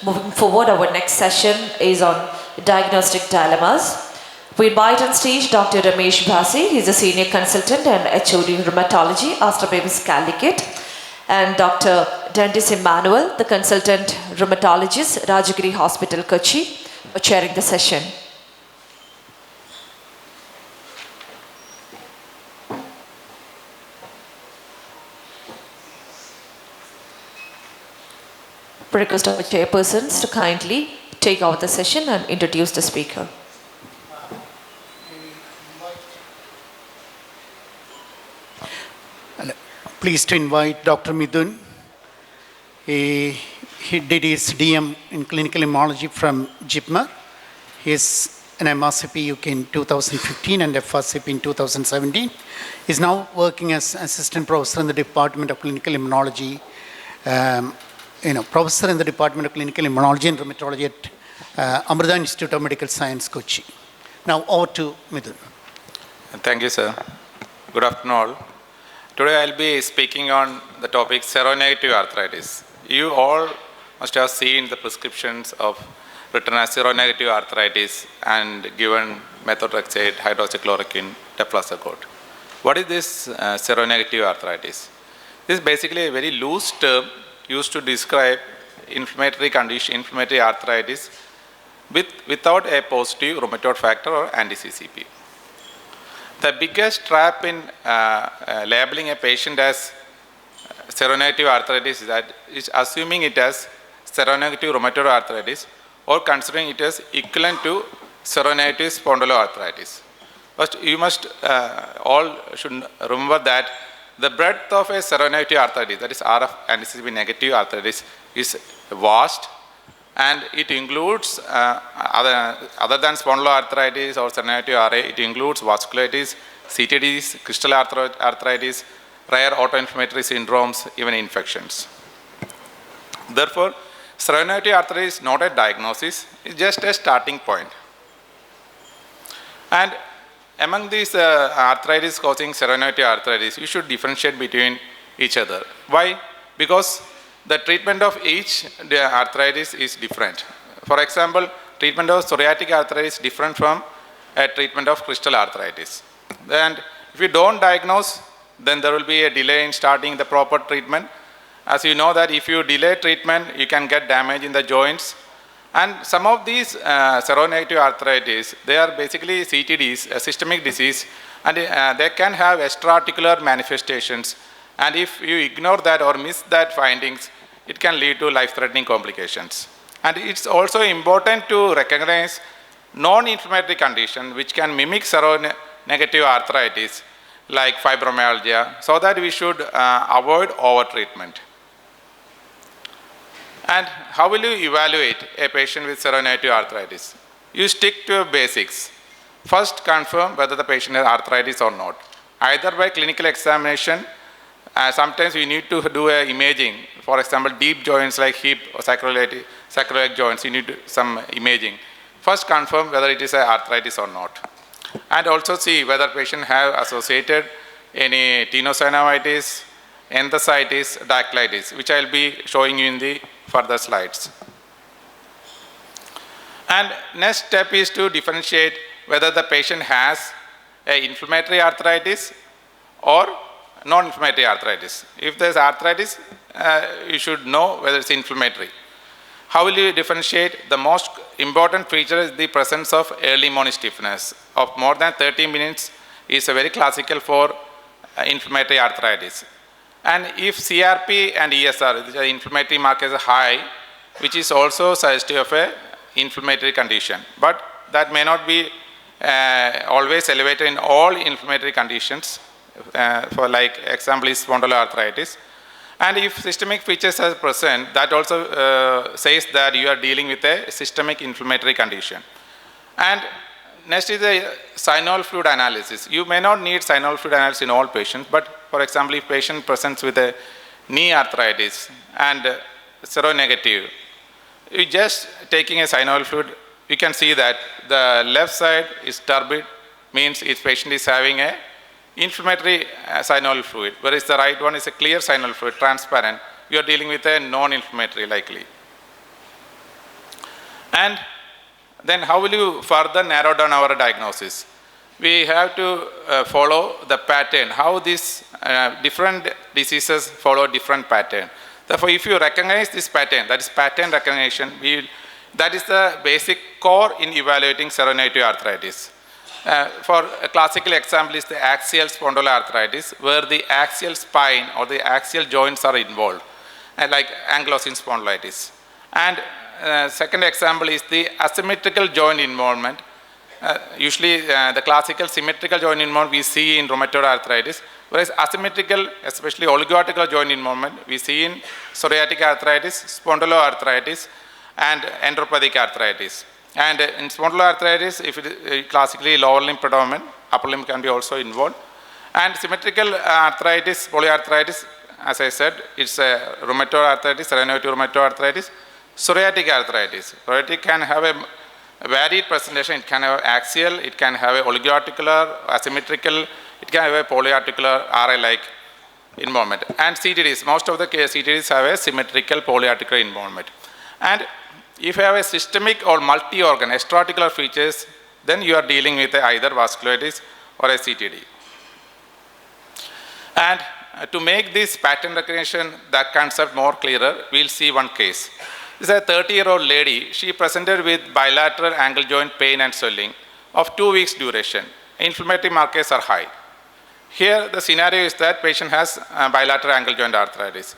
Moving forward, our next session is on diagnostic dilemmas. We invite on stage Dr. Ramesh Bhasi. He's a senior consultant and HOD rheumatology, Astra Babies Calicut, and Dr. Dentis Emmanuel, the consultant rheumatologist, Rajagiri Hospital, Kochi, for chairing the session. Request our chairpersons to kindly take over the session and introduce the speaker. Pleased to invite Dr. Midun. He did his DM in clinical immunology from JIPMER. He is an MRCP UK in 2015 and FRCP in 2017. He is now working as assistant professor in the Department of Clinical Immunology, professor in the Department of Clinical Immunology and Rheumatology at Amrita Institute of Medical Science, Kochi. Now over to Midun. Thank you, sir. Good afternoon all. Today I'll be speaking on the topic seronegative arthritis. You all must have seen the prescriptions of written as seronegative arthritis and given methotrexate, hydroxychloroquine, deflazacort. What is this seronegative arthritis? This is basically a very loose term used to describe inflammatory condition, inflammatory arthritis without a positive rheumatoid factor or anti-CCP. The biggest trap in labeling a patient as seronegative arthritis is assuming it as seronegative rheumatoid arthritis or considering it as equivalent to seronegative spondyloarthritis. First, you must all should remember that the breadth of a seronegative arthritis, that is RF anti-CCP negative arthritis, is vast, and it includes other than spondyloarthritis or seronegative RA, it includes vasculitis, CTDs, crystal arthritis, rare autoinflammatory syndromes, even infections. Therefore, seronegative arthritis is not a diagnosis, it's just a starting point. And among these arthritis causing seronegative arthritis, you should differentiate between each other. Why? Because the treatment of each arthritis is different. For example, treatment of psoriatic arthritis is different from a treatment of crystal arthritis. And if you don't diagnose, then there will be a delay in starting the proper treatment. As you know that if you delay treatment, you can get damage in the joints. And some of these seronegative arthritis, they are basically CTDs, a systemic disease, and they can have extra-articular manifestations. And if you ignore that or miss that findings, it can lead to life-threatening complications. And it's also important to recognize non-inflammatory conditions which can mimic seronegative arthritis, like fibromyalgia, so that we should avoid over-treatment. And how will you evaluate a patient with seronegative arthritis? You stick to basics. First, confirm whether the patient has arthritis or not, either by clinical examination. Sometimes we need to do imaging. For example, deep joints like hip or sacroiliac joints, you need some imaging. First, confirm whether it is arthritis or not. And also see whether patient have associated any tenosynovitis, enthesitis, dactylitis, which I will be showing you in the further slides. And next step is to differentiate whether the patient has an inflammatory arthritis or non-inflammatory arthritis. If there is arthritis, you should know whether it's inflammatory. How will you differentiate? The most important feature is the presence of early morning stiffness of more than 30 minutes is very classical for inflammatory arthritis. And if CRP and ESR, the inflammatory markers, are high, which is also suggestive of an inflammatory condition. But that may not be always elevated in all inflammatory conditions. For like example is spondyloarthritis. And if systemic features are present, that also says that you are dealing with a systemic inflammatory condition. And next is the synovial fluid analysis. You may not need synovial fluid analysis in all patients, but for example, if patient presents with a knee arthritis and seronegative, you just taking a synovial fluid, you can see that the left side is turbid, means each patient is having a inflammatory synovial fluid, whereas the right one is a clear synovial fluid, transparent. You are dealing with a non-inflammatory likely. And then how will you further narrow down our diagnosis? We have to follow the pattern, how these different diseases follow different pattern. Therefore, if you recognize this pattern, that is pattern recognition, that is the basic core in evaluating seronegative arthritis. For a classical example is the axial spondyloarthritis, where the axial spine or the axial joints are involved, like ankylosing spondylitis. And second example is the asymmetrical joint involvement. Usually the classical symmetrical joint involvement we see in rheumatoid arthritis, whereas asymmetrical, especially oligoarticular joint involvement, we see in psoriatic arthritis, spondyloarthritis, and enteropathic arthritis. And in spondyloarthritis, if it is classically lower limb predominant, upper limb can be also involved. And symmetrical arthritis, polyarthritis, as I said, it's a rheumatoid arthritis, seronegative rheumatoid arthritis. Psoriatic arthritis. Psoriatic can have a varied presentation. It can have axial, it can have a oligoarticular, asymmetrical, it can have a polyarticular, RA-like involvement. And CTDs, most of the CTDs have a symmetrical polyarticular involvement. And if you have a systemic or multi-organ extra-articular features, then you are dealing with either vasculitis or a CTD. And to make this pattern recognition, that concept more clearer, we'll see one case. This is a 30-year-old lady. She presented with bilateral ankle joint pain and swelling of 2 weeks duration. Inflammatory markers are high. Here the scenario is that patient has bilateral ankle joint arthritis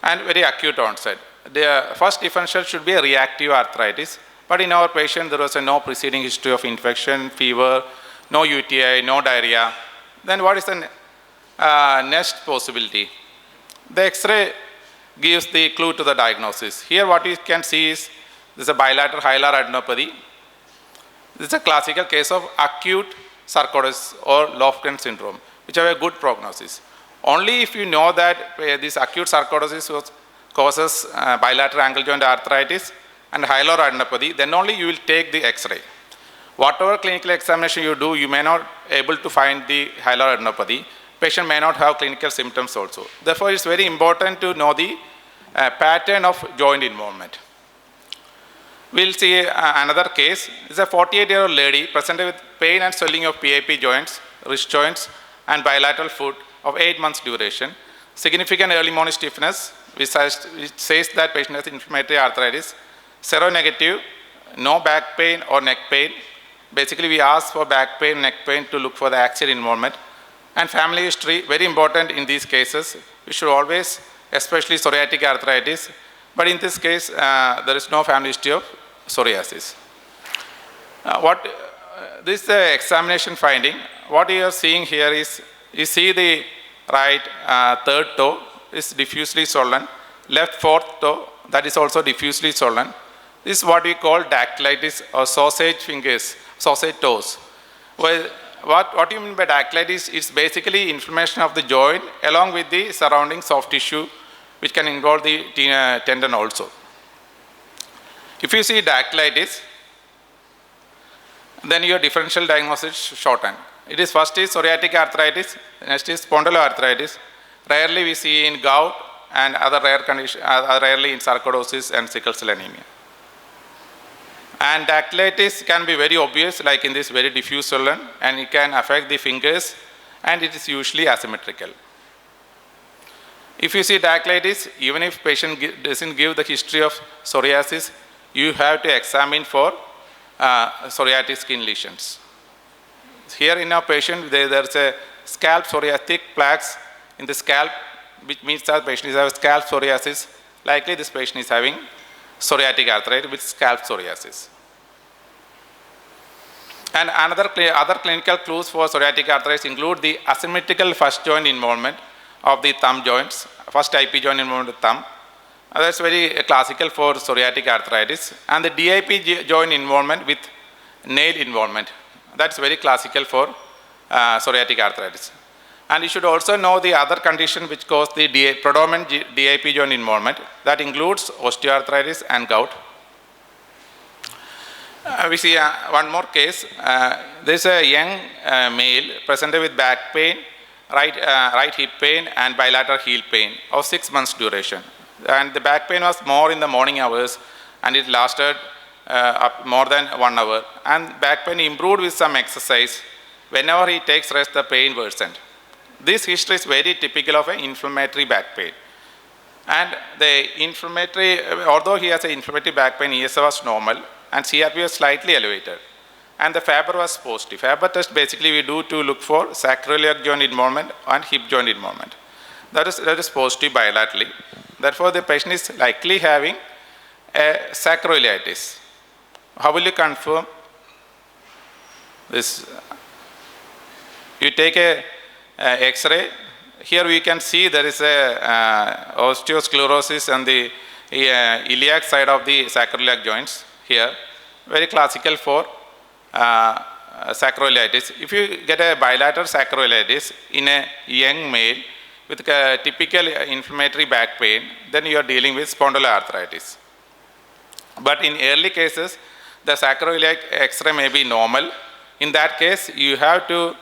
and very acute onset. The first differential should be a reactive arthritis, but in our patient there was no preceding history of infection, fever, no UTI, no diarrhea. Then what is the next possibility? The X-ray gives the clue to the diagnosis. Here what you can see is this is a bilateral hilar adenopathy. This is a classical case of acute sarcoidosis or Lofgren syndrome, which have a good prognosis. Only if you know that this acute sarcoidosis causes bilateral ankle joint arthritis and hilar adenopathy, then only you will take the X-ray. Whatever clinical examination you do, you may not able to find the hilar adenopathy. Patient may not have clinical symptoms also. Therefore, it's very important to know the pattern of joint involvement. We'll see another case. This is a 48-year-old lady presented with pain and swelling of PIP joints, wrist joints, and bilateral foot of 8 months duration. Significant early morning stiffness, which says that patient has inflammatory arthritis. Seronegative, no back pain or neck pain. Basically, we ask for back pain, neck pain to look for the axial involvement. And family history, very important in these cases. We should always, especially psoriatic arthritis, but in this case, there is no family history of psoriasis. This is the examination finding. What you are seeing here is, you see the right third toe is diffusely swollen, left fourth toe, that is also diffusely swollen. This is what we call dactylitis or sausage fingers, sausage toes. Well, what you mean by dactylitis is basically inflammation of the joint along with the surrounding soft tissue, which can involve the tendon also. If you see dactylitis, then your differential diagnosis shortened. It is first is psoriatic arthritis, next is spondyloarthritis. Rarely we see in gout and other rare conditions, rarely in sarcoidosis and sickle cell anemia. And dactylitis can be very obvious, like in this very diffuse swollen, and it can affect the fingers, and it is usually asymmetrical. If you see dactylitis, even if patient doesn't give the history of psoriasis, you have to examine for psoriatic skin lesions. Here in our patient, there's a scalp psoriatic plaques in the scalp, which means that patient is having scalp psoriasis. Likely this patient is having psoriatic arthritis with scalp psoriasis. And other clinical clues for psoriatic arthritis include the asymmetrical first joint involvement of the thumb joints, first IP joint involvement of thumb. That's very classical for psoriatic arthritis. And the DIP joint involvement with nail involvement. That's very classical for psoriatic arthritis. And you should also know the other condition which cause the predominant DIP joint involvement. That includes osteoarthritis and gout. We see one more case. There is a young male presented with back pain, right hip pain and bilateral heel pain of 6 months duration. And the back pain was more in the morning hours and it lasted up more than 1 hour, and back pain improved with some exercise. Whenever he takes rest, the pain worsened. This history is very typical of an inflammatory back pain. And the inflammatory, although he has an inflammatory back pain, ESA was normal and CRP was slightly elevated. And the Faber was positive. Faber test basically we do to look for sacroiliac joint involvement and hip joint involvement. That is positive bilaterally. Therefore, the patient is likely having a sacroiliitis. How will you confirm this? You take a X-ray. Here we can see there is a osteosclerosis on the iliac side of the sacroiliac joints here, very classical for sacroiliitis. If you get a bilateral sacroiliitis in a young male with a typical inflammatory back pain, then you are dealing with spondyloarthritis. But in early cases, the sacroiliac X-ray may be normal. In that case, you have to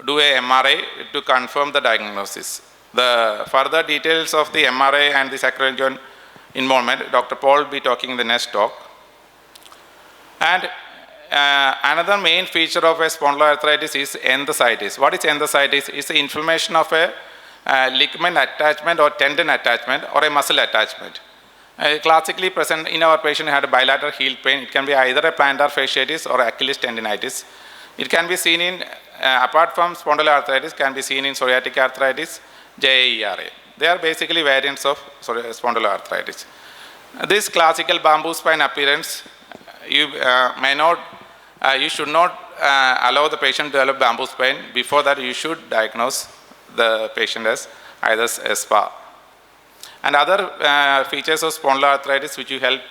do a MRI to confirm the diagnosis. The further details of the MRI and the sacroiliac joint involvement, Dr. Paul will be talking in the next talk. And another main feature of a spondyloarthritis is enthesitis. What is enthesitis? It's the inflammation of a ligament attachment or tendon attachment or a muscle attachment. Classically present in our patient who had a bilateral heel pain. It can be either a plantar fasciitis or Achilles tendinitis. It can be seen in, apart from spondyloarthritis, can be seen in psoriatic arthritis, JAERA. They are basically variants of spondyloarthritis. This classical bamboo spine appearance, you should not allow the patient to develop bamboo spine. Before that, you should diagnose the patient as either a SPA. And other features of spondyloarthritis which you help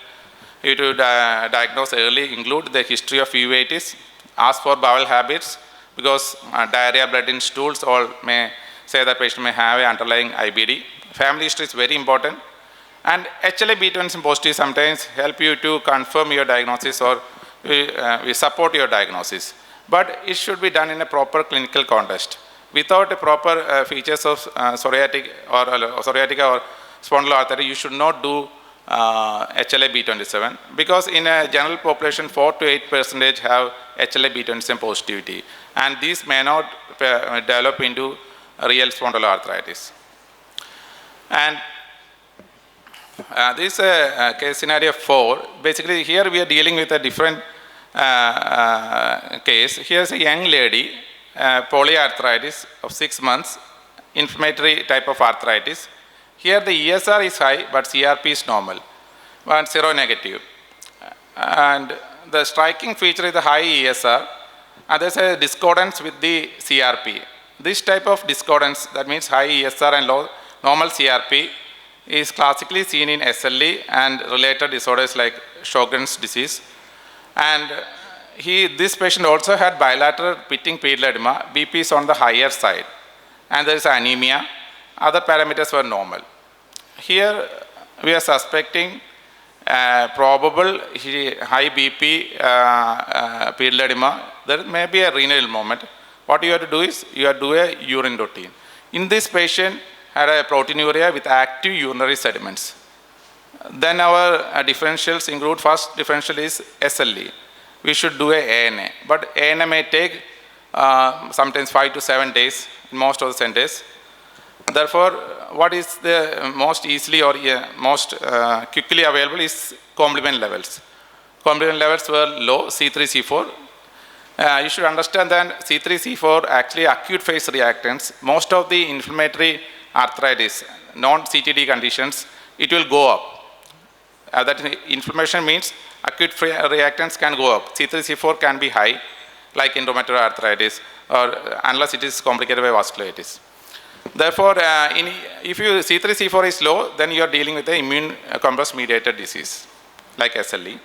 you to diagnose early include the history of uveitis, ask for bowel habits, because diarrhea, blood in stools, all may say the patient may have an underlying IBD. Family history is very important. And HLA-B27 positive sometimes help you to confirm your diagnosis or we support your diagnosis. But it should be done in a proper clinical context. Without a proper features of psoriatic or spondyloarthritis, you should not do HLA-B27, because in a general population 4 to 8% have HLA-B27 positivity, and these may not develop into real spondyloarthritis. And this case scenario 4, basically here we are dealing with a different case. Here's a young lady, polyarthritis of 6 months, inflammatory type of arthritis. Here the ESR is high, but CRP is normal, and seronegative. And the striking feature is the high ESR, and there's a discordance with the CRP. This type of discordance, that means high ESR and low normal CRP, is classically seen in SLE and related disorders like Sjogren's disease. And this patient also had bilateral pitting pedal edema. BP is on the higher side, and there is anemia. Other parameters were normal. Here we are suspecting probable high BP pedal edema. There may be a renal involvement. What you have to do is you have to do a urine routine. In this patient had a proteinuria with active urinary sediments. Then our differentials include, first differential is SLE. We should do a ANA, but ANA may take sometimes 5 to 7 days in most of the centers. Therefore, what is the most easily or most quickly available is complement levels. Complement levels were low, C3, C4. You should understand that C3, C4 actually acute phase reactants. Most of the inflammatory arthritis, non-CTD conditions, it will go up. That inflammation means acute reactants can go up. C3, C4 can be high, like in rheumatoid arthritis, or unless it is complicated by vasculitis. Therefore, if you C3, C4 is low, then you are dealing with the immune compressed mediated disease, like SLE.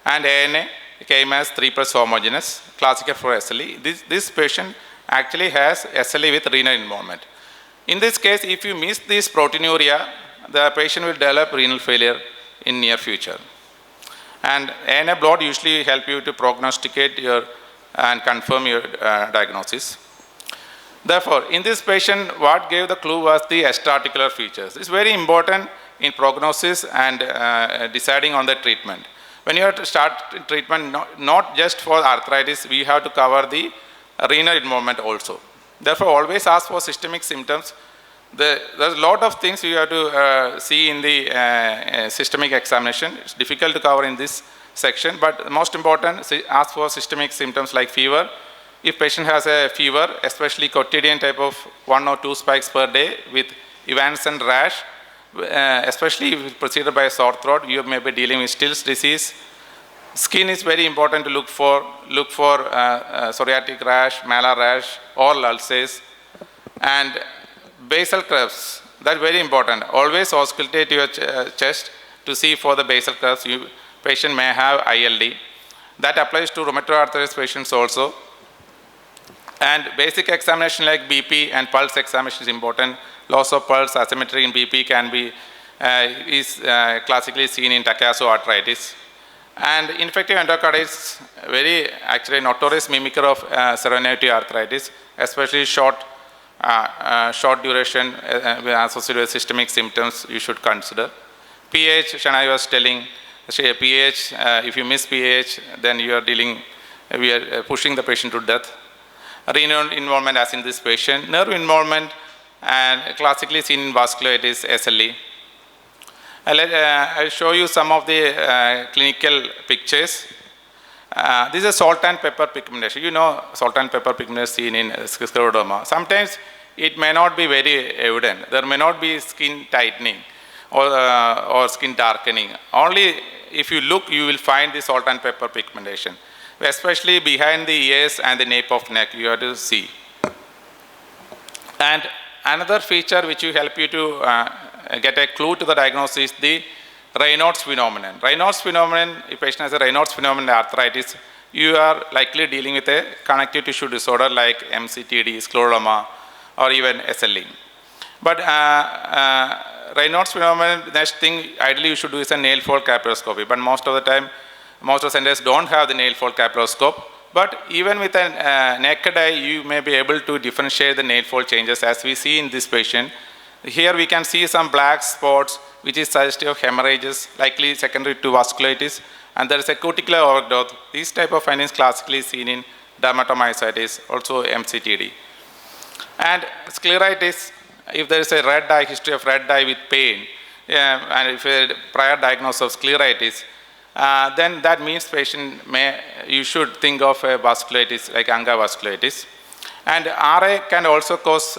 And ANA came as 3+ homogeneous, classical for SLE. This patient actually has SLE with renal involvement. In this case, if you miss this proteinuria, the patient will develop renal failure in near future. And ANA blood usually help you to prognosticate and confirm your diagnosis. Therefore, in this patient, what gave the clue was the extra-articular features. It's very important in prognosis and deciding on the treatment. when you have to start treatment, not just for arthritis, we have to cover the renal involvement also. Therefore, always ask for systemic symptoms. There's a lot of things you have to see in the systemic examination. It's difficult to cover in this section, but most important, ask for systemic symptoms like fever. If patient has a fever, especially quotidian type of 1 or 2 spikes per day with evanescent rash, especially if preceded by a sore throat, you may be dealing with Still's disease. Skin is very important to look for psoriatic rash, malar rash, or ulcers. And basal curves, that's very important. Always auscultate your chest to see for the basal curves. Patient may have ILD. That applies to rheumatoid arthritis patients also. And basic examination like BP and pulse examination is important. Loss of pulse, asymmetry in BP can be classically seen in Takayasu arthritis. And infective endocarditis, very actually notorious mimicker of seronegative arthritis, especially short duration associated with systemic symptoms you should consider. pH, Shanai was telling, pH, if you miss pH, then we are pushing the patient to death. Renal involvement as in this patient, nerve involvement, and classically seen in vasculitis, SLE. I'll show you some of the clinical pictures. This is salt and pepper pigmentation. You know salt and pepper pigmentation seen in scleroderma. Sometimes it may not be very evident. There may not be skin tightening or skin darkening. Only if you look, you will find the salt and pepper pigmentation, especially behind the ears and the nape of neck, you have to see. And another feature which will help you to get a clue to the diagnosis is the Raynaud's phenomenon. Raynaud's phenomenon, if a patient has a Raynaud's phenomenon arthritis, you are likely dealing with a connective tissue disorder like MCTD, scleroderma, or even SLE. But Raynaud's phenomenon, next thing ideally you should do is a nail fold capilloscopy. But most of the time, most of the centers don't have the nail fold capilloscope. But even with a naked eye, you may be able to differentiate the nail fold changes as we see in this patient. Here we can see some black spots which is suggestive of hemorrhages, likely secondary to vasculitis, and there is a cuticular overgrowth. These type of findings classically seen in dermatomyositis, also MCTD. And scleritis, if there is a red eye, history of red eye with pain, and if a prior diagnosis of scleritis, then that means you should think of a vasculitis like anga vasculitis. And RA can also cause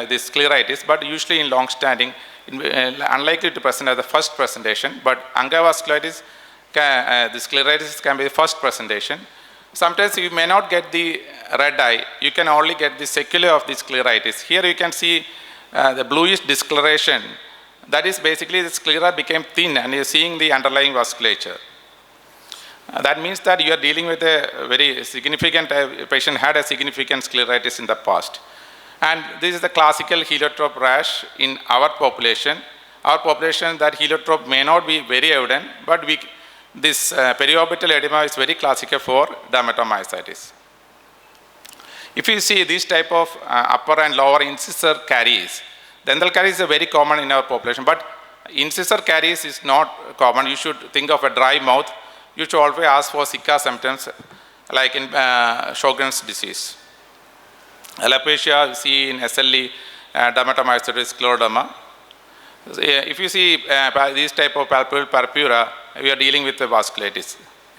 this scleritis, but usually in long standing, unlikely to present as the first presentation. But anga vasculitis, the scleritis can be the first presentation. Sometimes you may not get the red eye, you can only get the sequelae of the scleritis. Here you can see the bluish discoloration. That is basically the sclera became thin and you're seeing the underlying vasculature. That means that you are dealing with a very significant, patient had a significant scleritis in the past. And this is the classical heliotrope rash in our population. Our population, that heliotrope may not be very evident, but this periorbital edema is very classical for dermatomyositis. If you see this type of upper and lower incisor caries, dental caries is very common in our population, but incisor caries is not common. You should think of a dry mouth. You should always ask for Zika symptoms like in Sjogren's disease. Alopecia you see in SLE, dermatomyositis, scleroderma. If you see this type of palpebral purpura, we are dealing with the vasculitis,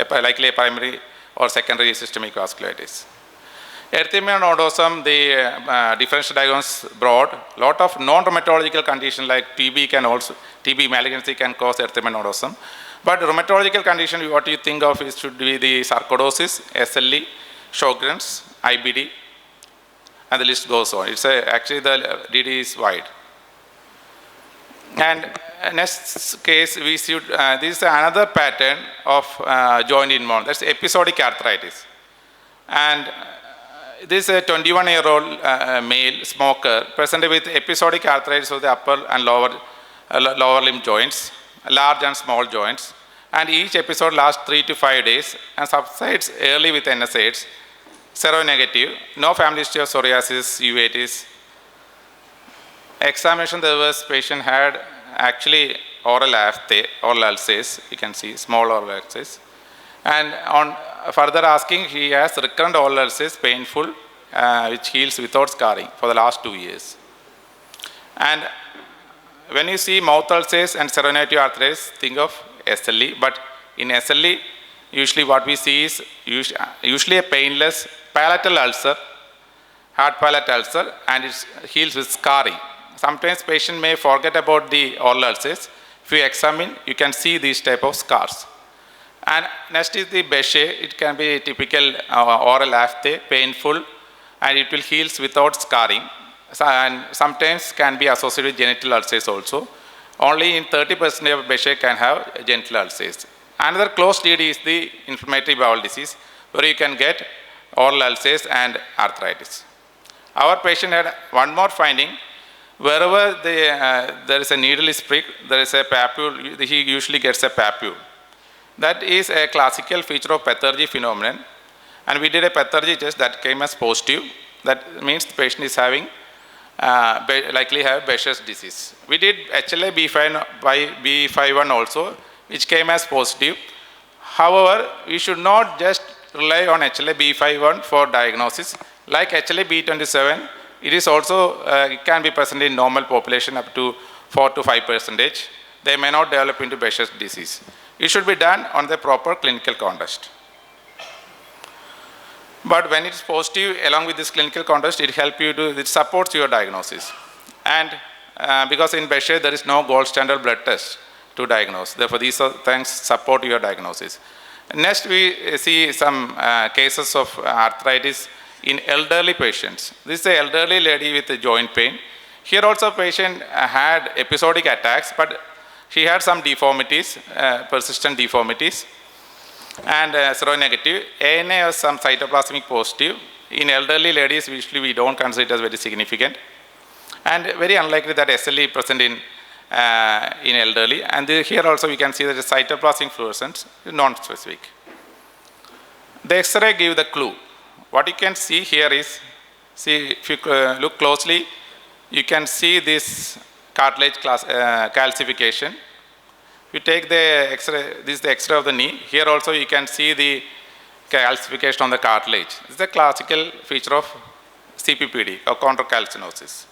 likely a primary or secondary systemic vasculitis. Erythema nodosum, the differential diagnosis broad. Lot of non-rheumatological conditions like TB malignancy can cause erythema nodosum. But rheumatological condition, what you think of should be the sarcoidosis, SLE, Sjogren's, IBD, and the list goes on. Actually the DD is wide. And next case, we should, this is another pattern of joint involvement. That's episodic arthritis. And this is a 21-year-old male smoker presented with episodic arthritis of the upper and lower limb joints, large and small joints. And each episode lasts 3 to 5 days and subsides early with NSAIDs. Seronegative, no family history of psoriasis, uveitis. Examination, the patient had actually oral aphthe, oral ulcers, you can see small oral ulcers. And on further asking, he has recurrent oral ulcers, painful, which heals without scarring for the last 2 years. And when you see mouth ulcers and seronegative arthritis, think of SLE. But in SLE, usually what we see is usually a painless palatal ulcer, hard palate ulcer, and it heals with scarring. Sometimes patient may forget about the oral ulcers. If you examine, you can see these type of scars. And next is the Bechet. It can be typical oral aphthe, painful, and it will heal without scarring. And sometimes can be associated with genital ulcers also. Only in 30% of Bechet can have genital ulcers. Another close lead is the inflammatory bowel disease, where you can get oral ulcers and arthritis. Our patient had one more finding. Wherever there is a needle is pricked, there is a papule, he usually gets a papule. That is a classical feature of pathology phenomenon. And we did a pathology test that came as positive. That means the patient is having, likely have Bechet's disease. We did HLA-B51 also, which came as positive. However, we should not just rely on HLA-B51 for diagnosis. Like HLA-B27, it is also, it can be present in normal population up to 4 to 5%. They may not develop into Bechet's disease. It should be done on the proper clinical context. But when it's positive, along with this clinical context, it helps you to, it supports your diagnosis. And because in Bechet, there is no gold standard blood test to diagnose. Therefore, these things support your diagnosis. Next, we see some cases of arthritis in elderly patients. This is an elderly lady with a joint pain. Here also patient had episodic attacks, but she had some deformities, persistent deformities, and seronegative. ANA was some cytoplasmic positive. In elderly ladies, usually we don't consider it as very significant. And very unlikely that SLE present in elderly. And here also we can see that the cytoplasmic fluorescence is non-specific. The X-ray gives the clue. What you can see here is, see if you look closely, you can see this cartilage calcification. If you take the X-ray, this is the X-ray of the knee. Here also you can see the calcification on the cartilage. This is the classical feature of CPPD or chondrocalcinosis.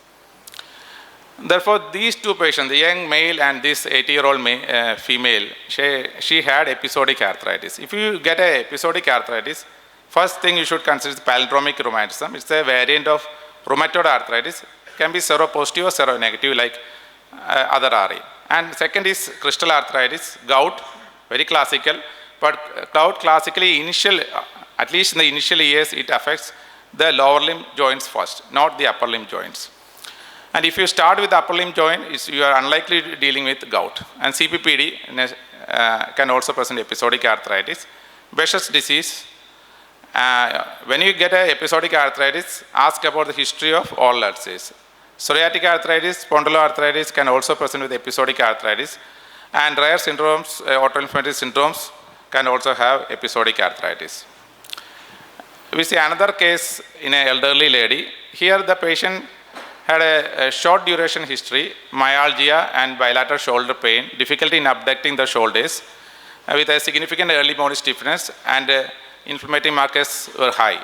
Therefore, these two patients, the young male and this 80-year-old female, she had episodic arthritis. If you get an episodic arthritis, first thing you should consider is palindromic rheumatism. It's a variant of rheumatoid arthritis. It can be seropositive or seronegative like other RA. And second is crystal arthritis, gout, very classical. But gout classically, at least in the initial years, it affects the lower limb joints first, not the upper limb joints. And if you start with the upper limb joint, you are unlikely dealing with gout. And CPPD can also present episodic arthritis. Bechet's disease, when you get an episodic arthritis, ask about the history of oral ulcers. Psoriatic arthritis, spondyloarthritis can also present with episodic arthritis. And rare syndromes, autoinflammatory syndromes can also have episodic arthritis. We see another case in an elderly lady. Here the patient had a short duration history, myalgia and bilateral shoulder pain, difficulty in abducting the shoulders, with a significant early morning stiffness, and inflammatory markers were high.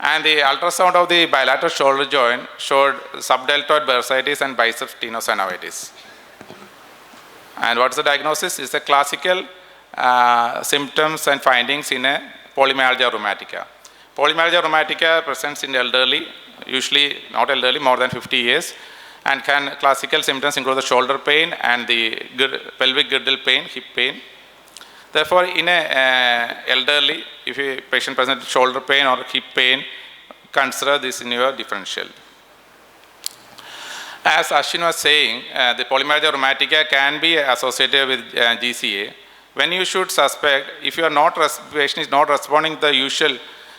And the ultrasound of the bilateral shoulder joint showed subdeltoid bursitis and biceps tenosynovitis. And what's the diagnosis? It's a classical symptoms and findings in a polymyalgia rheumatica. Polymyalgia rheumatica presents in elderly, usually not elderly, more than 50 years, and classical symptoms include the shoulder pain and the pelvic girdle pain, hip pain. Therefore, in a elderly, if a patient presents shoulder pain or hip pain, consider this in your differential. As Ashwin was saying, the polymyalgia rheumatica can be associated with GCA. When you should suspect, if your patient is not responding to the usual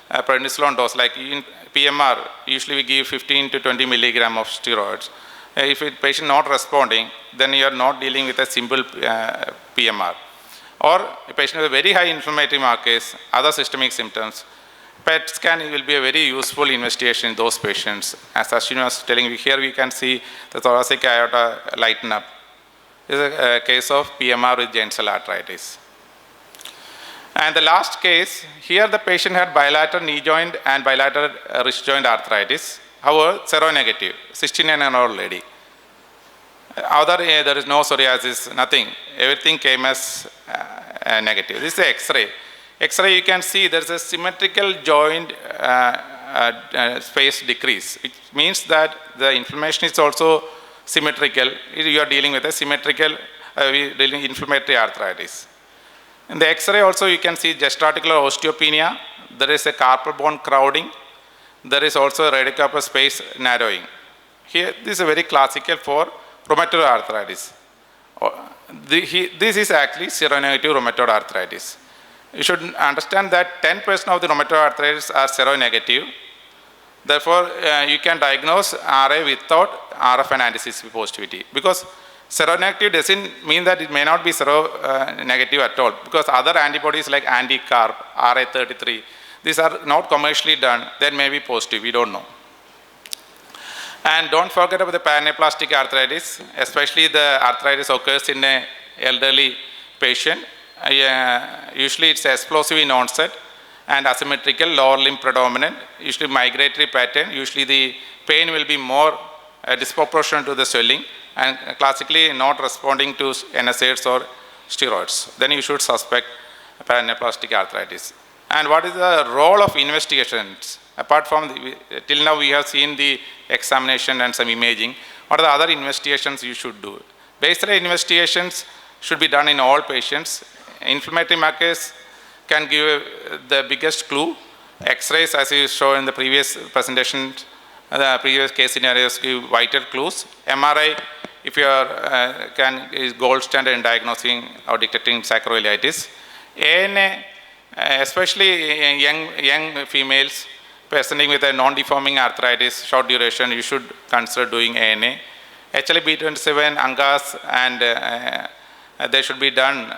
prednisolone dose, like in PMR, usually we give 15 to 20 milligram of steroids. If a patient not responding, then you are not dealing with a simple PMR. Or a patient with very high inflammatory markers, other systemic symptoms, PET scan will be a very useful investigation in those patients. As Ashwin was telling you, here we can see the thoracic aorta lighten up. This is a case of PMR with giant cell arthritis. And the last case, here the patient had bilateral knee joint and bilateral wrist joint arthritis. However, seronegative, 69 and old lady. There is no psoriasis, nothing. Everything came as negative. This is the X-ray. X-ray, you can see there is a symmetrical joint space decrease, which means that the inflammation is also symmetrical. You are dealing with a symmetrical inflammatory arthritis. In the X-ray also you can see gestarticular osteopenia. There is a carpal bone crowding. There is also a radiocarpal space narrowing. Here, this is very classical for rheumatoid arthritis. This is actually seronegative rheumatoid arthritis. You should understand that 10% of the rheumatoid arthritis are seronegative. Therefore, you can diagnose RA without RF and anti-CCP positivity. Because seronegative doesn't mean that it may not be seronegative at all. Because other antibodies like anti-CARP, RA33, these are not commercially done. They may be positive, we don't know. And don't forget about the paraneoplastic arthritis, especially the arthritis occurs in an elderly patient. Usually it's explosive in onset and asymmetrical, lower limb predominant, usually migratory pattern. Usually the pain will be more disproportionate to the swelling and classically not responding to NSAIDs or steroids. Then you should suspect paraneoplastic arthritis. And what is the role of investigations? Apart from, till now we have seen the examination and some imaging, what are the other investigations you should do? Baseline investigations should be done in all patients. Inflammatory markers can give the biggest clue. X-rays, as you saw in the previous presentation, the previous case scenarios give vital clues. MRI, if you are, is gold standard in diagnosing or detecting sacroiliitis. ANA, especially young females presenting with a non-deforming arthritis, short duration, you should consider doing ANA. HLA-B27, ANGAS, and they should be done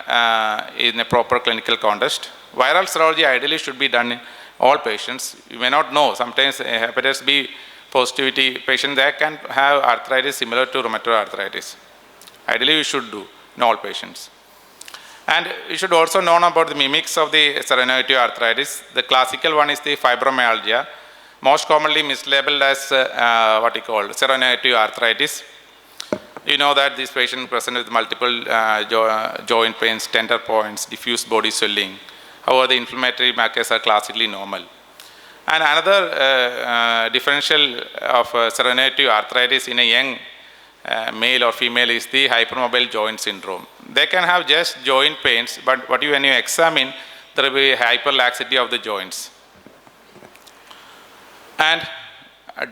in a proper clinical context. Viral serology ideally should be done in all patients. You may not know, sometimes hepatitis B positivity patient, they can have arthritis similar to rheumatoid arthritis. Ideally you should do in all patients. And you should also know about the mimics of the seronegative arthritis. The classical one is the fibromyalgia, most commonly mislabeled as what we call seronegative arthritis. You know that this patient present with multiple joint pains, tender points, diffuse body swelling. However, the inflammatory markers are classically normal. And another differential of seronegative arthritis in a young male or female is the hypermobile joint syndrome. They can have just joint pains, but when you examine, there will be hyperlaxity of the joints. And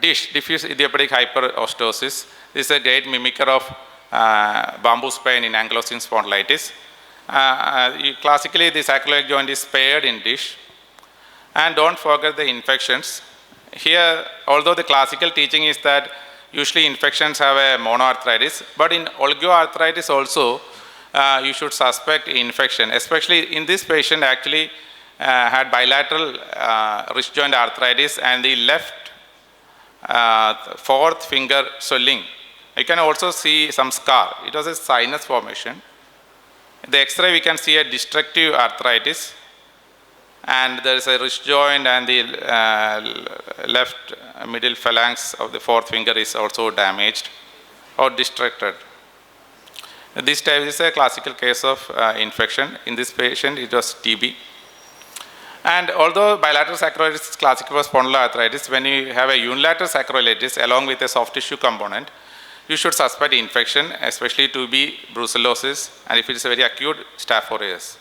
diffuse idiopathic hyperostosis is a great mimicker of bamboo spine in ankylosing spondylitis. Classically, the sacroiliac joint is paired in dish. And don't forget the infections. Here, although the classical teaching is that usually infections have a monoarthritis, but in oligoarthritis also, you should suspect infection, especially in this patient actually had bilateral wrist joint arthritis and the left fourth finger swelling. You can also see some scar. It was a sinus formation. In the X-ray, we can see a destructive arthritis, and there is a wrist joint and the left middle phalanx of the fourth finger is also damaged or destructed. This type is a classical case of infection. In this patient, it was TB. And although bilateral sacroiliitis is classical for spondyloarthritis, when you have a unilateral sacroiliitis along with a soft tissue component, you should suspect infection, especially TB, brucellosis, and if it is a very acute, Staph aureus.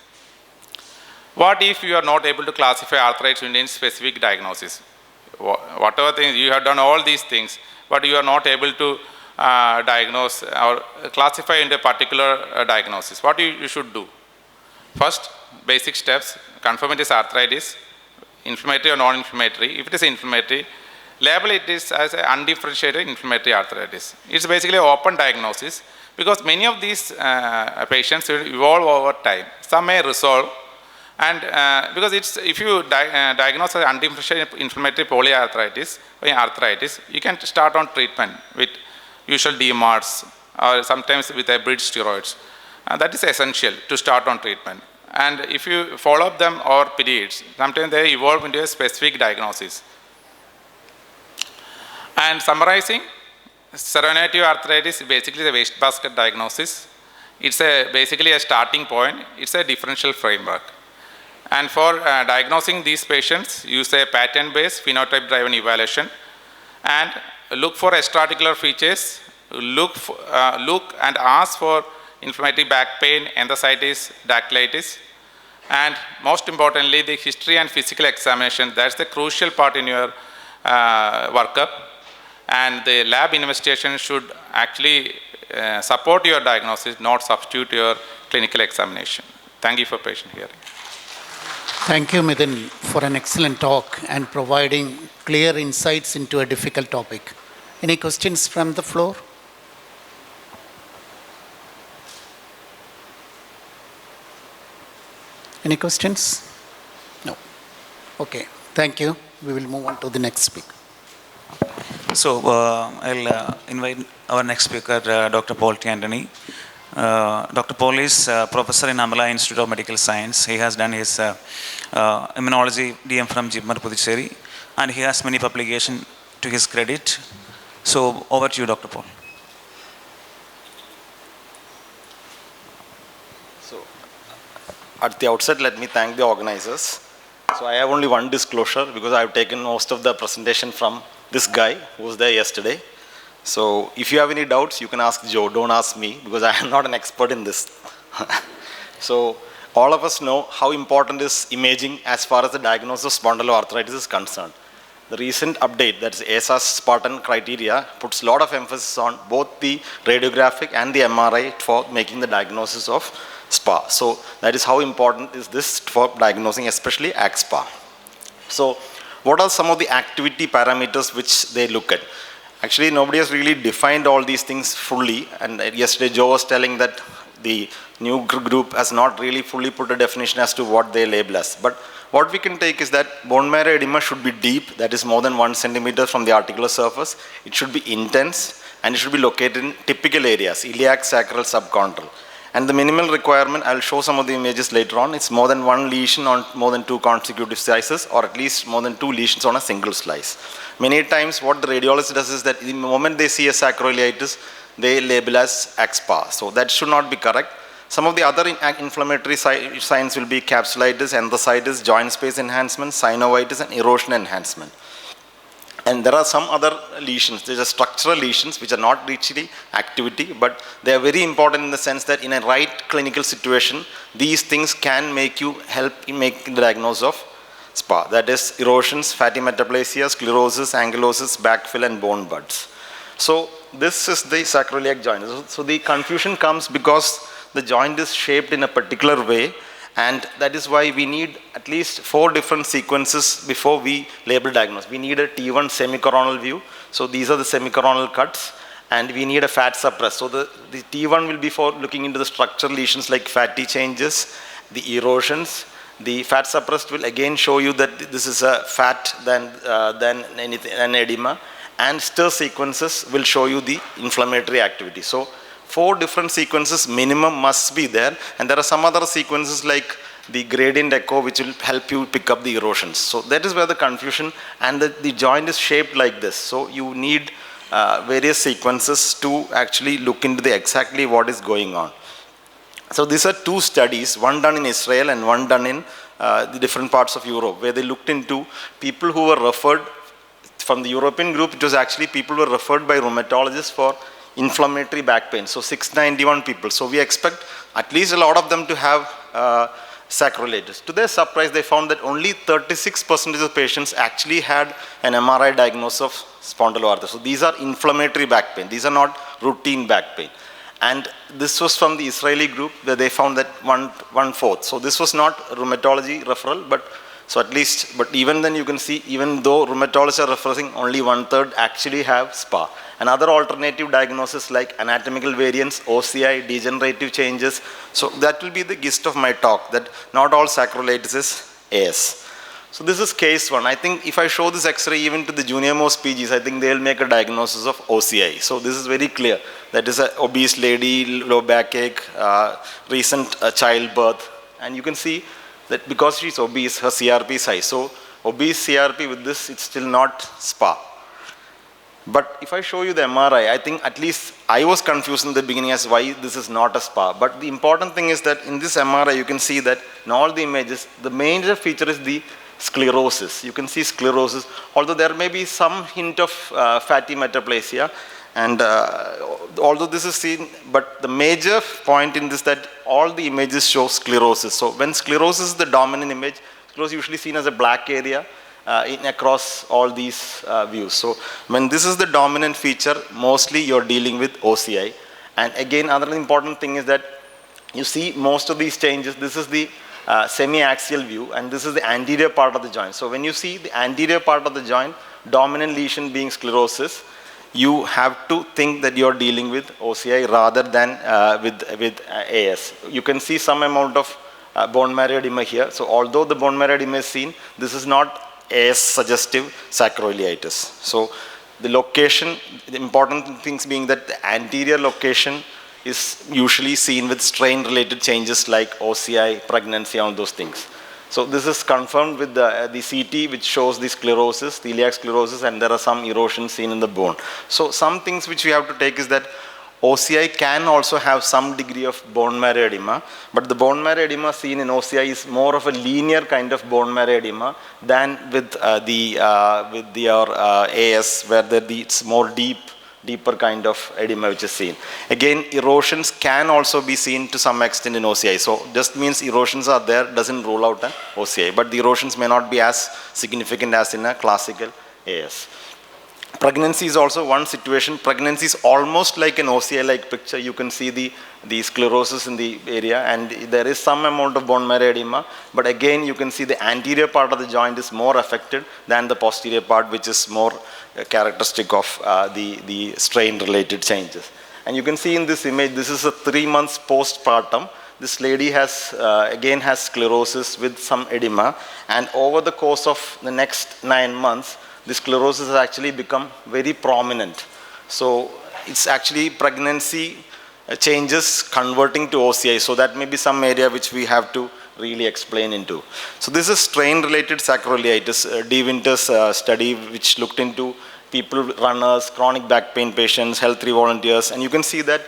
What if you are not able to classify arthritis in any specific diagnosis? Whatever things, you have done all these things, but you are not able to diagnose or classify into a particular diagnosis. What you should do? First, basic steps, confirm it is arthritis, inflammatory or non-inflammatory. If it is inflammatory, label it as undifferentiated inflammatory arthritis. It's basically an open diagnosis because many of these patients will evolve over time. Some may resolve, and because it's, if you diagnose as undifferentiated inflammatory polyarthritis, you can start on treatment with usual DMARDs or sometimes with a bridge steroids. That is essential to start on treatment. And if you follow up them over periods, sometimes they evolve into a specific diagnosis. And summarizing, seronegative arthritis is basically the wastebasket diagnosis. It's basically a starting point. It's a differential framework. And for diagnosing these patients, use a pattern-based phenotype-driven evaluation and look for extra-articular features, look and ask for inflammatory back pain, enthesitis, dactylitis, and most importantly, the history and physical examination. That's the crucial part in your workup. And the lab investigation should actually support your diagnosis, not substitute your clinical examination. Thank you for patient hearing. Thank you, Midun, for an excellent talk and providing clear insights into a difficult topic. Any questions from the floor? Any questions? No. Okay, thank you. We will move on to the next speaker. So I'll invite our next speaker, Dr. Paul T. Anthony. Dr. Paul is professor in Amala Institute of Medical Science. He has done his immunology DM from Jipmer, Puducherry, and he has many publications to his credit. So over to you, Dr. Paul. So at the outset, let me thank the organizers. So I have only one disclosure because I have taken most of the presentation from this guy who was there yesterday. So if you have any doubts, you can ask Joe, don't ask me because I am not an expert in this. So all of us know how important is imaging as far as the diagnosis of spondyloarthritis is concerned. The recent update, that's ASA's Spartan criteria, puts a lot of emphasis on both the radiographic and the MRI for making the diagnosis of SPA. So that is how important is this for diagnosing, especially AxSpA. So what are some of the activity parameters which they look at? Actually, nobody has really defined all these things fully. And yesterday, Joe was telling that the new group has not really fully put a definition as to what they label as. But what we can take is that bone marrow edema should be deep, that is more than 1 centimeter from the articular surface. It should be intense, and it should be located in typical areas, iliac, sacral, subchondral. And the minimal requirement, I'll show some of the images later on, it's more than 1 lesion on more than 2 consecutive slices, or at least more than 2 lesions on a single slice. Many times what the radiologist does is that the moment they see a sacroiliitis, they label as AxSpA. So that should not be correct. Some of the other inflammatory signs will be capsulitis, enthesitis, joint space enhancement, synovitis, and erosion enhancement. And there are some other lesions. There are structural lesions which are not actually activity, but they are very important in the sense that in a right clinical situation, these things can make you help in making the diagnosis of SPA. That is erosions, fatty metaplasia, sclerosis, ankylosis, backfill, and bone buds. So this is the sacroiliac joint. So the confusion comes because the joint is shaped in a particular way, and that is why we need at least 4 different sequences before we label diagnose. We need a T1 semicoronal view. So these are the semicoronal cuts, and we need a fat suppress. So the T1 will be for looking into the structural lesions like fatty changes, the erosions. The fat suppressed will again show you that this is a fat than anything, an edema, and stir sequences will show you the inflammatory activity. So 4 different sequences minimum must be there, and there are some other sequences like the gradient echo which will help you pick up the erosions. So that is where the confusion, and the joint is shaped like this. So you need various sequences to actually look into exactly what is going on. So these are 2 studies, one done in Israel and one done in the different parts of Europe, where they looked into people who were referred from the European group. It was actually people who were referred by rheumatologists for inflammatory back pain. So 691 people. So we expect at least a lot of them to have sacroiliitis. To their surprise, they found that only 36% of patients actually had an MRI diagnosis of spondyloarthritis. So these are inflammatory back pain. These are not routine back pain. And this was from the Israeli group where they found that 1/4. So this was not rheumatology referral, but so at least, but even then you can see, even though rheumatologists are referring, only 1/3 actually have SPA. And other alternative diagnoses like anatomical variants, OCI, degenerative changes. So that will be the gist of my talk, that not all sacroiliitis is AS. So this is case 1. I think if I show this X-ray even to the junior most PGs, I think they'll make a diagnosis of OCI. So this is very clear That is an obese lady, low backache, recent childbirth. And you can see that because she's obese, her CRP is high. So obese CRP with this, it's still not SPA. But if I show you the MRI, I think at least I was confused in the beginning as why this is not a SPA. But the important thing is that in this MRI, you can see that in all the images, the major feature is the sclerosis. You can see sclerosis, although there may be some hint of fatty metaplasia. And although this is seen, but the major point in this that all the images show sclerosis. So when sclerosis is the dominant image, sclerosis is usually seen as a black area across all these views. So when this is the dominant feature, mostly you're dealing with OCI. And again, another important thing is that you see most of these changes. This is the semi-axial view, and this is the anterior part of the joint. So when you see the anterior part of the joint, dominant lesion being sclerosis, you have to think that you're dealing with OCI rather than with AS. You can see some amount of bone marrow edema here. So although the bone marrow edema is seen, this is not AS suggestive sacroiliitis. So the location, the important things being that the anterior location is usually seen with strain related changes like OCI, pregnancy, all those things. So this is confirmed with the CT, which shows the sclerosis, the iliac sclerosis, and there are some erosions seen in the bone. So some things which we have to take is that OCI can also have some degree of bone marrow edema, but the bone marrow edema seen in OCI is more of a linear kind of bone marrow edema than with your AS, where it's more deeper kind of edema which is seen. Again, erosions can also be seen to some extent in OCI. So just means erosions are there doesn't rule out an OCI, but the erosions may not be as significant as in a classical AS. Pregnancy is also one situation. Pregnancy is almost like an OCI-like picture. You can see the sclerosis in the area, and there is some amount of bone marrow edema, but again you can see the anterior part of the joint is more affected than the posterior part, which is more characteristic of the strain-related changes. And you can see in this image, this is a 3 months postpartum. This lady again has sclerosis with some edema, and over the course of the next 9 months, the sclerosis has actually become very prominent. So it's actually pregnancy changes converting to OCI. So that may be some area which we have to really explain into. So this is strain-related sacroiliitis, De Winter's study which looked into people, runners, chronic back pain patients, health volunteers, and you can see that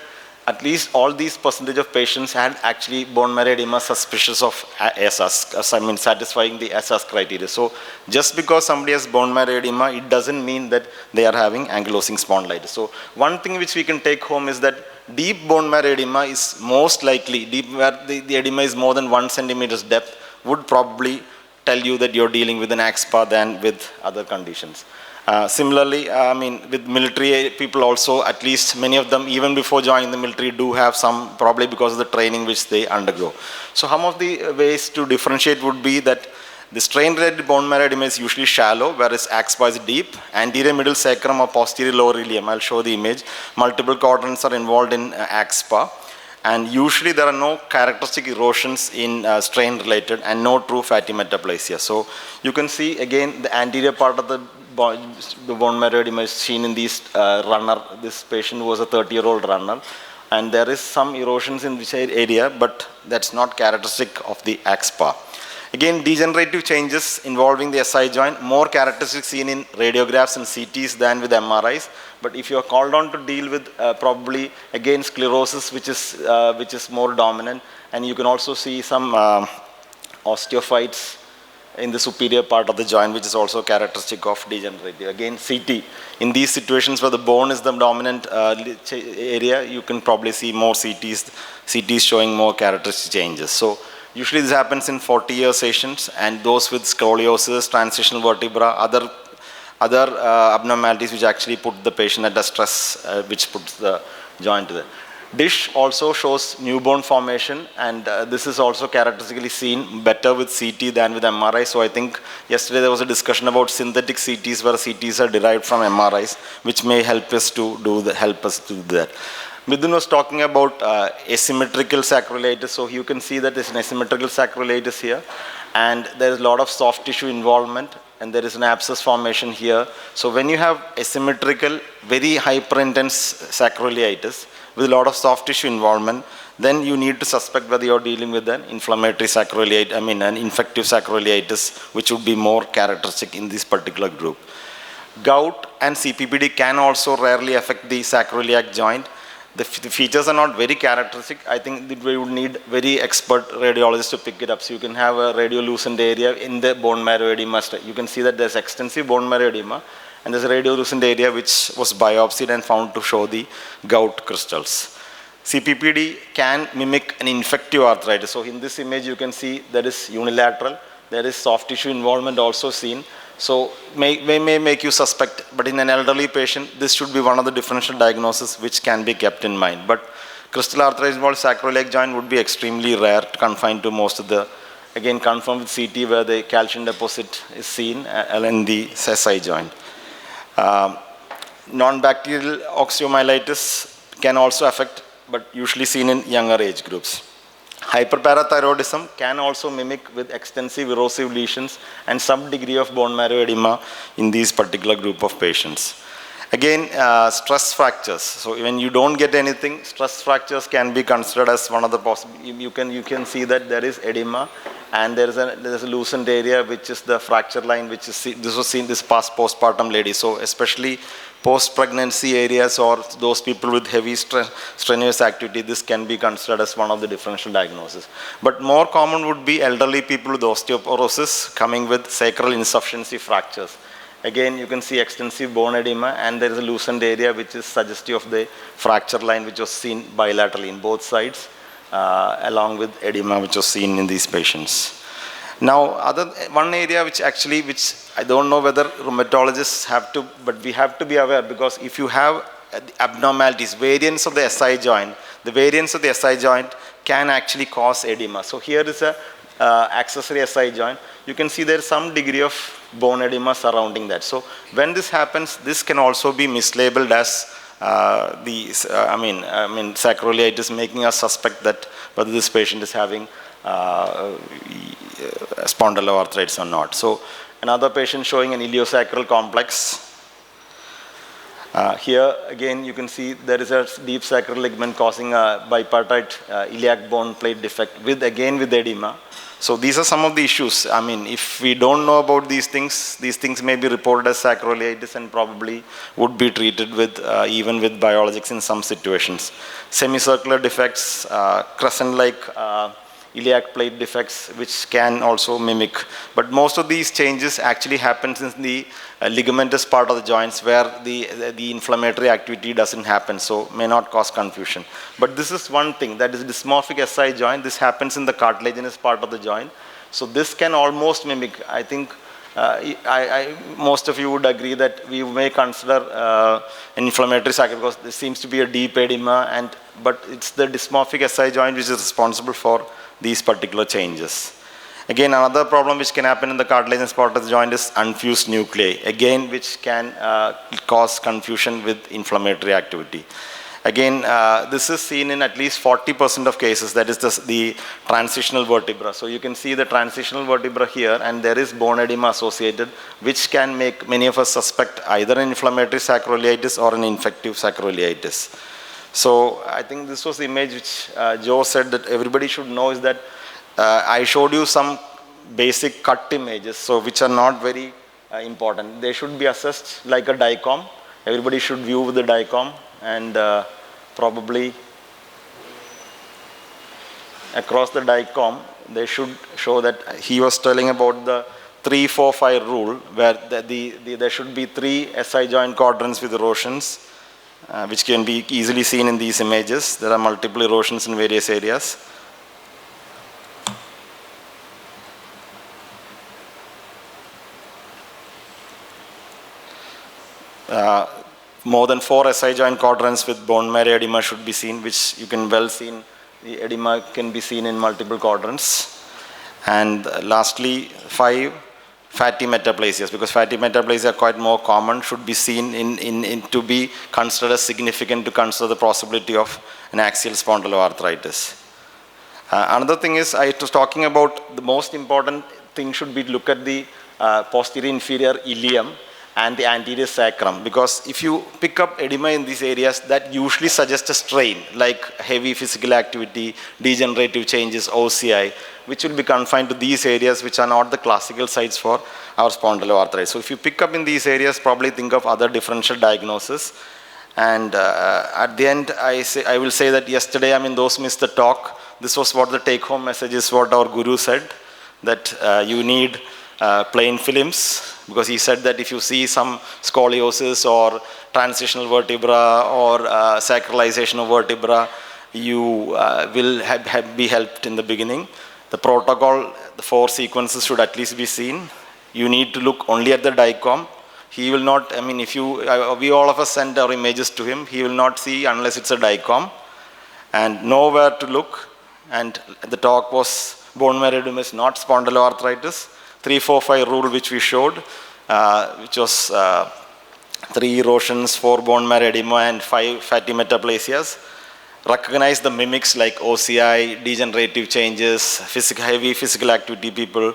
at least all these percentage of patients had actually bone marrow edema suspicious of SS, satisfying the SS criteria. So just because somebody has bone marrow edema, it doesn't mean that they are having ankylosing spondylitis. So one thing which we can take home is that deep bone marrow edema is most likely, deep where the edema is more than 1 centimeter's depth, would probably tell you that you're dealing with an AxSpA than with other conditions. Similarly, with military people also, at least many of them, even before joining the military, do have some, probably because of the training which they undergo. So some of the ways to differentiate would be that the strain-related bone marrow edema is usually shallow, whereas AxSpA is deep. Anterior middle sacrum or posterior lower ilium, I'll show the image. Multiple quadrants are involved in AxSpA. And usually there are no characteristic erosions in strain-related and no true fatty metaplasia. So you can see again the anterior part of the bone marrow edema is seen in this runner. This patient was a 30-year-old runner, and there is some erosions in this area, but that's not characteristic of the AxSpA. Again, degenerative changes involving the SI joint, more characteristic seen in radiographs and CTs than with MRIs. But if you are called on to deal with probably again sclerosis, which is more dominant, and you can also see some osteophytes in the superior part of the joint, which is also characteristic of degenerative. Again, CT. In these situations where the bone is the dominant area, you can probably see more CTs showing more characteristic changes. So usually this happens in 40-year patients, and those with scoliosis, transitional vertebra, other abnormalities which actually put the patient at a stress, which puts the joint there. Dish also shows newborn formation, and this is also characteristically seen better with CT than with MRI. So I think yesterday there was a discussion about synthetic CTs, where CTs are derived from MRIs, which may help us to do that. Midun was talking about asymmetrical sacroiliitis. So you can see that there's an asymmetrical sacroiliitis here, and there is a lot of soft tissue involvement, and there is an abscess formation here. So when you have asymmetrical, very hyperintense sacroiliitis, with a lot of soft tissue involvement, then you need to suspect whether you're dealing with an inflammatory sacroiliitis, an infective sacroiliitis, which would be more characteristic in this particular group. Gout and CPPD can also rarely affect the sacroiliac joint. The features are not very characteristic. I think that we would need very expert radiologists to pick it up. So you can have a radiolucent area in the bone marrow edema. You can see that there's extensive bone marrow edema, and there's a radiolucent area which was biopsied and found to show the gout crystals. CPPD can mimic an infective arthritis. So in this image, you can see there is unilateral. There is soft tissue involvement also seen. So may make you suspect, but in an elderly patient, this should be one of the differential diagnoses which can be kept in mind. But crystal arthritis involved sacroiliac joint would be extremely rare, confined to most of the, again confirmed with CT where the calcium deposit is seen in the SI joint. Non-bacterial osteomyelitis can also affect, but usually seen in younger age groups. Hyperparathyroidism can also mimic with extensive erosive lesions and some degree of bone marrow edema in these particular group of patients. Again, stress fractures. So when you don't get anything, stress fractures can be considered as one of the possible. You can see that there is edema, and there is a loosened area which is the fracture line, which is this was seen this past postpartum lady. So especially post-pregnancy areas or those people with heavy strenuous activity, this can be considered as one of the differential diagnoses. But more common would be elderly people with osteoporosis coming with sacral insufficiency fractures. Again, you can see extensive bone edema, and there is a loosened area which is suggestive of the fracture line which was seen bilaterally in both sides, along with edema which was seen in these patients. Now, one area which I don't know whether rheumatologists have to, but we have to be aware, because if you have abnormalities, variants of the SI joint, the variants of the SI joint can actually cause edema. So here is a accessory SI joint. You can see there is some degree of bone edema surrounding that. So when this happens, this can also be mislabeled as sacroiliitis, making us suspect that whether this patient is having spondyloarthritis or not. So another patient showing an iliosacral complex. Here again you can see there is a deep sacral ligament causing a bipartite iliac bone plate defect with edema. So these are some of the issues. If we don't know about these things may be reported as sacroiliitis and probably would be treated with even with biologics in some situations. Semicircular defects, crescent-like iliac plate defects, which can also mimic. But most of these changes actually happen in the ligamentous part of the joints where the inflammatory activity doesn't happen, so may not cause confusion. But this is one thing, that is dysmorphic SI joint. This happens in the cartilaginous part of the joint. So this can almost mimic. I think most of you would agree that we may consider an inflammatory sacral because there seems to be a deep edema, but it's the dysmorphic SI joint which is responsible for these particular changes. Again, another problem which can happen in the cartilaginous part of the joint is unfused nuclei, again which can cause confusion with inflammatory activity. Again, this is seen in at least 40% of cases, that is the transitional vertebra. So you can see the transitional vertebra here, and there is bone edema associated, which can make many of us suspect either an inflammatory sacroiliitis or an infective sacroiliitis. So I think this was the image which Joe said that everybody should know, is that I showed you some basic cut images, so which are not very important. They should be assessed like a DICOM. Everybody should view with the DICOM, and probably across the DICOM they should show that he was telling about the 3-4-5 rule, where there should be 3 SI joint quadrants with erosions, which can be easily seen in these images. There are multiple erosions in various areas. More than 4 SI joint quadrants with bone marrow edema should be seen, which you can well see. The edema can be seen in multiple quadrants. And lastly, 5 fatty metaplasias, because fatty metaplasia are quite more common, should be seen to be considered as significant to consider the possibility of an axial spondyloarthritis. Another thing is, I was talking about the most important thing should be to look at the posterior inferior ilium. and the anterior sacrum, because if you pick up edema in these areas, that usually suggests a strain, like heavy physical activity, degenerative changes, OCI, which will be confined to these areas which are not the classical sites for our spondyloarthritis. So if you pick up in these areas, probably think of other differential diagnosis. And at the end, I will say that yesterday, those missed the talk. This was what the take-home message is, what our guru said, that you need plain films, because he said that if you see some scoliosis or transitional vertebra or sacralization of vertebra, you will be helped in the beginning. The protocol, the 4 sequences should at least be seen. You need to look only at the DICOM. He will not, if you, we all of us send our images to him, he will not see unless it's a DICOM, and know where to look. And the talk was bone marrow edema is not spondyloarthritis. 3-4-5 rule which we showed, which was 3 erosions, 4 bone marrow edema, and 5 fatty metaplasias. Recognize the mimics like OCI, degenerative changes, heavy physical activity people.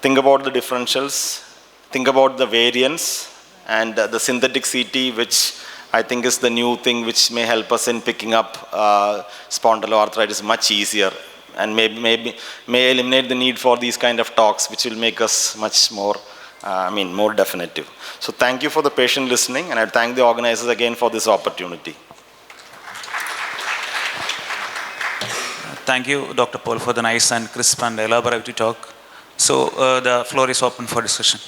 Think about the differentials. Think about the variance and the synthetic CT, which I think is the new thing which may help us in picking up spondyloarthritis much easier, and may eliminate the need for these kind of talks, which will make us much more, more definitive. So thank you for the patient listening, and I thank the organizers again for this opportunity. Thank you, Dr. Paul, for the nice and crisp and elaborate talk. So the floor is open for discussion.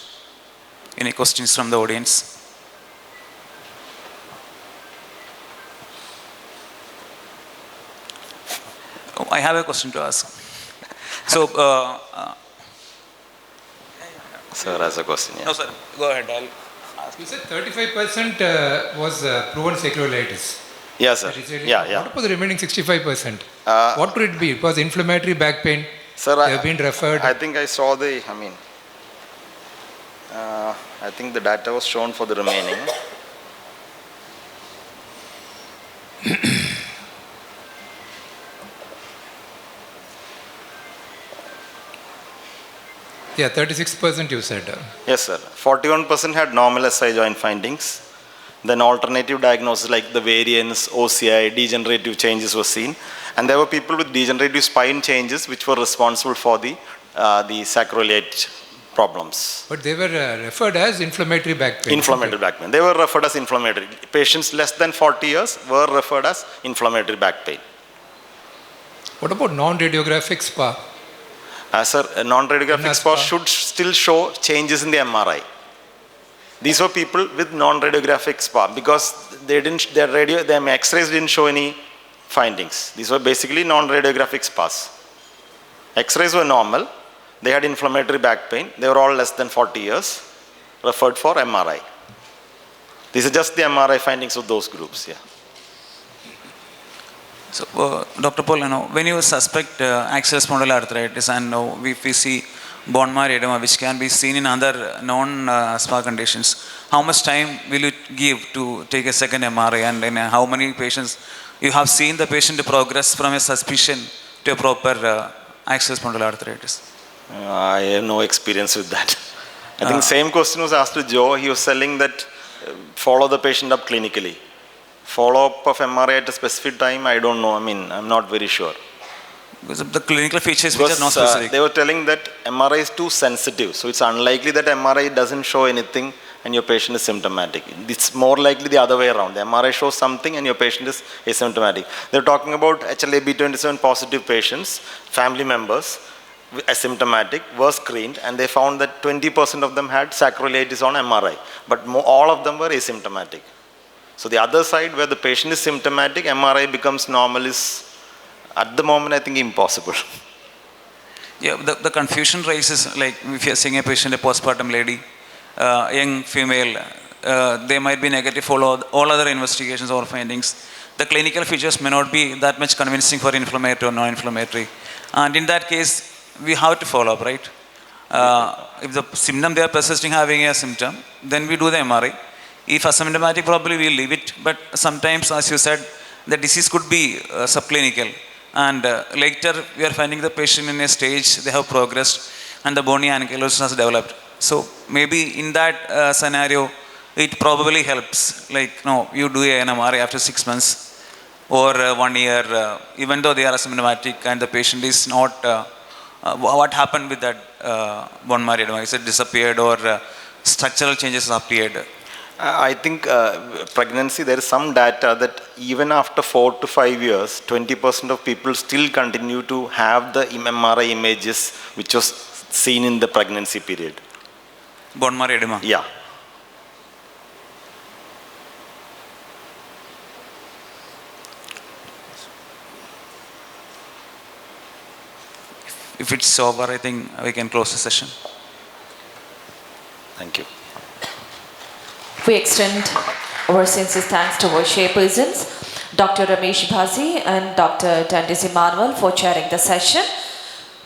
Any questions from the audience? Oh, I have a question to ask. So, Sir has a question. Yeah. no, sir, go ahead. I'll ask. You said 35% was proven sacroiliitis. Yes, sir. Yeah. What about the remaining 65%? Uh, What could it be? It was inflammatory back pain. Sir, They have been referred. I think I saw the, I think the data was shown for the remaining. Yeah, 36% you said. Yes, sir. 41% had normal SI joint findings. Then alternative diagnosis like the variance, OCI, degenerative changes were seen. And there were people with degenerative spine changes which were responsible for the sacroiliite problems. But they were referred as inflammatory back pain. Inflammatory back pain. They were referred as inflammatory. Patients less than 40 years were referred as inflammatory back pain. What about non-radiographic SPA? Sir, a non-radiographic SPA should still show changes in the MRI. These were people with non-radiographic SPA because their X-rays didn't show any findings. These were basically non-radiographic SPAs. X-rays were normal. They had inflammatory back pain. They were all less than 40 years, referred for MRI. These are just the MRI findings of those groups. Yeah. So, Dr. Paul, when you suspect axial spondyloarthritis and if we see bone marrow edema, which can be seen in other non-SPA conditions, how much time will you give to take a second MRI, and in how many patients you have seen the patient progress from a suspicion to a proper axial spondyloarthritis? I have no experience with that. I think same question was asked to Joe. He was telling that follow the patient up clinically. Follow-up of MRI at a specific time, I don't know. I'm not very sure. Because of the clinical features which are not specific. They were telling that MRI is too sensitive. So it's unlikely that MRI doesn't show anything and your patient is symptomatic. It's more likely the other way around. The MRI shows something and your patient is asymptomatic. They're talking about HLA-B27 positive patients, family members, asymptomatic, were screened, and they found that 20% of them had sacroiliitis on MRI. But all of them were asymptomatic. So the other side, where the patient is symptomatic, MRI becomes normal, is at the moment I think impossible. Yeah, the confusion raises, like if you're seeing a patient, a postpartum lady, young female, they might be negative for all other investigations or findings. The clinical features may not be that much convincing for inflammatory or non-inflammatory. And in that case, we have to follow up, right? If the symptom they are persisting having a symptom, then we do the MRI. If asymptomatic, probably we'll leave it. But sometimes, as you said, the disease could be subclinical. And later, we are finding the patient in a stage, they have progressed, and the bony ankylosis has developed. So maybe in that scenario, it probably helps. Like, no, you do an MRI after 6 months or 1 year, even though they are asymptomatic and the patient is not, what happened with that bone marrow edema? Is it disappeared or structural changes appeared? I think pregnancy, there is some data that even after 4 to 5 years, 20% of people still continue to have the MRI images which was seen in the pregnancy period. Bone marrow edema? Yeah. If it's over, I think we can close the session. Thank you. We extend our sincere thanks to our chairpersons, Dr. Ramesh Bhasi and Dr. Dandis Emmanuel, for chairing the session.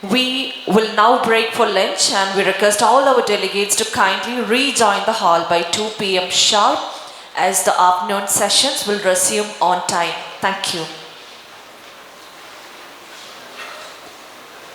We will now break for lunch and we request all our delegates to kindly rejoin the hall by 2 p.m. sharp as the afternoon sessions will resume on time. Thank you.